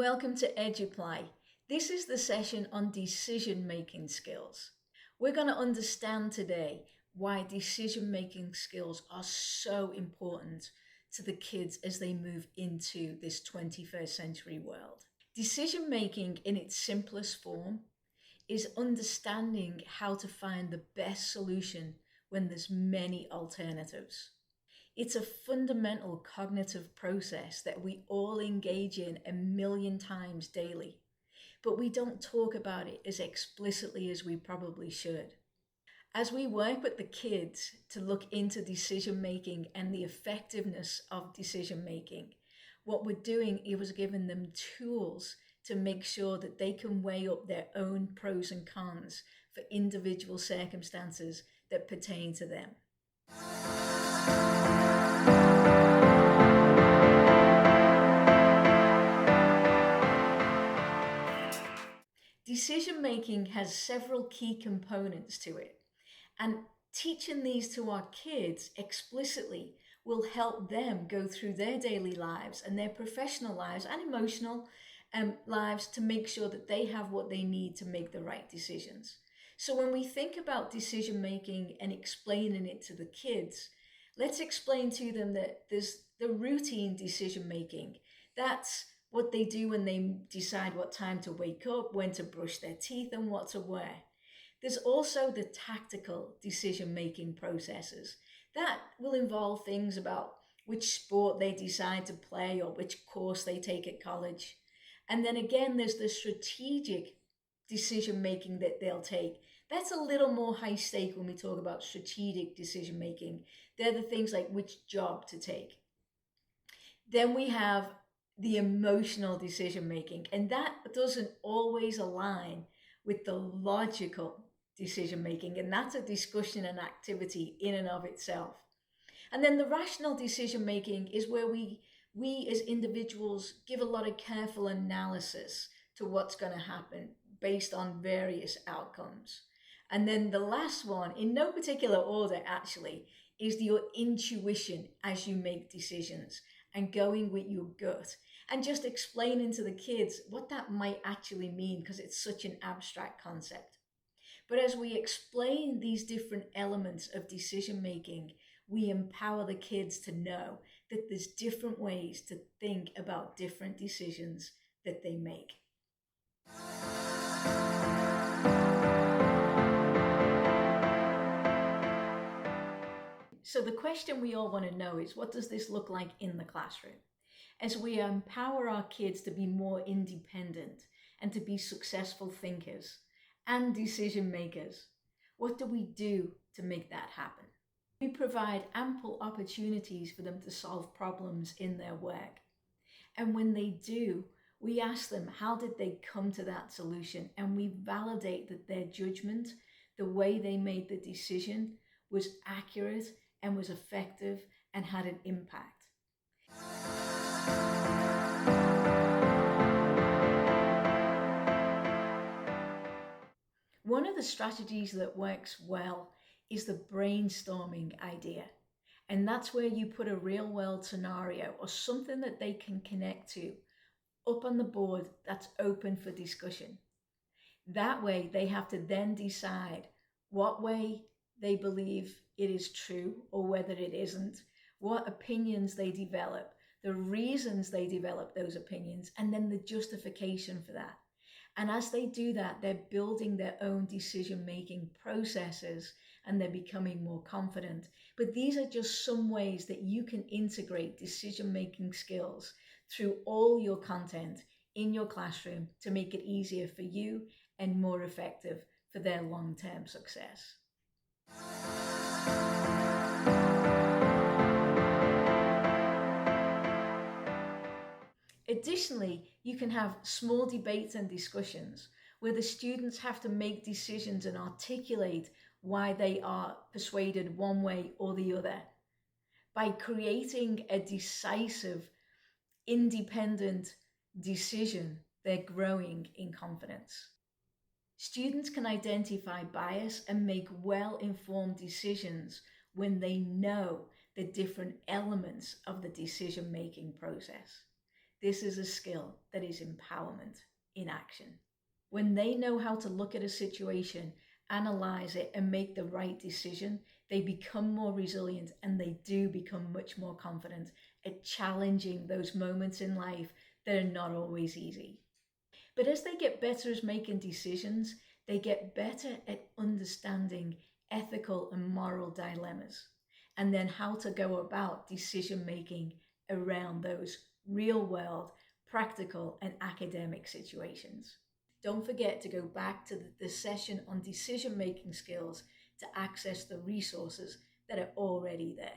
welcome to Eduply. This is the session on decision-making skills. We're going to understand today why decision-making skills are so important to the kids as they move into this 21st century world. Decision-making in its simplest form is understanding how to find the best solution when there's many alternatives. It's a fundamental cognitive process that we all engage in a million times daily, but we don't talk about it as explicitly as we probably should. As we work with the kids to look into decision making and the effectiveness of decision making, what we're doing is giving them tools to make sure that they can weigh up their own pros and cons for individual circumstances that pertain to them. Decision making has several key components to it, and teaching these to our kids explicitly will help them go through their daily lives and their professional lives and emotional lives to make sure that they have what they need to make the right decisions. So when we think about decision making and explaining it to the kids, let's explain to them that there's the routine decision making. That's what they do when they decide what time to wake up, when to brush their teeth, and what to wear. There's also the tactical decision-making processes. That will involve things about which sport they decide to play or which course they take at college. And then again, there's the strategic decision-making that they'll take. That's a little more high stake when we talk about strategic decision-making. They're the things like which job to take. Then we have the emotional decision making, and that doesn't always align with the logical decision making, and that's a discussion and activity in and of itself. And then the rational decision making is where we as individuals give a lot of careful analysis to what's going to happen based on various outcomes. And then the last one, in no particular order actually, is your intuition as you make decisions and going with your gut and just explaining to the kids what that might actually mean, because it's such an abstract concept. But as we explain these different elements of decision making, we empower the kids to know that there's different ways to think about different decisions that they make. So the question we all want to know is, what does this look like in the classroom? As we empower our kids to be more independent and to be successful thinkers and decision makers, what do we do to make that happen? We provide ample opportunities for them to solve problems in their work. And when they do, we ask them, how did they come to that solution? And we validate that their judgment, the way they made the decision, was accurate and was effective and had an impact. One of the strategies that works well is the brainstorming idea. And that's where you put a real world scenario or something that they can connect to up on the board that's open for discussion. That way they have to then decide what way they believe it is true or whether it isn't, what opinions they develop, the reasons they develop those opinions, and then the justification for that. And as they do that, they're building their own decision-making processes and they're becoming more confident. But these are just some ways that you can integrate decision-making skills through all your content in your classroom to make it easier for you and more effective for their long-term success. Additionally, you can have small debates and discussions where the students have to make decisions and articulate why they are persuaded one way or the other. By creating a decisive, independent decision, they're growing in confidence. Students can identify bias and make well-informed decisions when they know the different elements of the decision-making process. This is a skill that is empowerment in action. When they know how to look at a situation, analyze it, and make the right decision, they become more resilient and they do become much more confident at challenging those moments in life that are not always easy. But as they get better at making decisions, they get better at understanding ethical and moral dilemmas, and then how to go about decision making around those real world, practical, and academic situations. Don't forget to go back to the session on decision making skills to access the resources that are already there.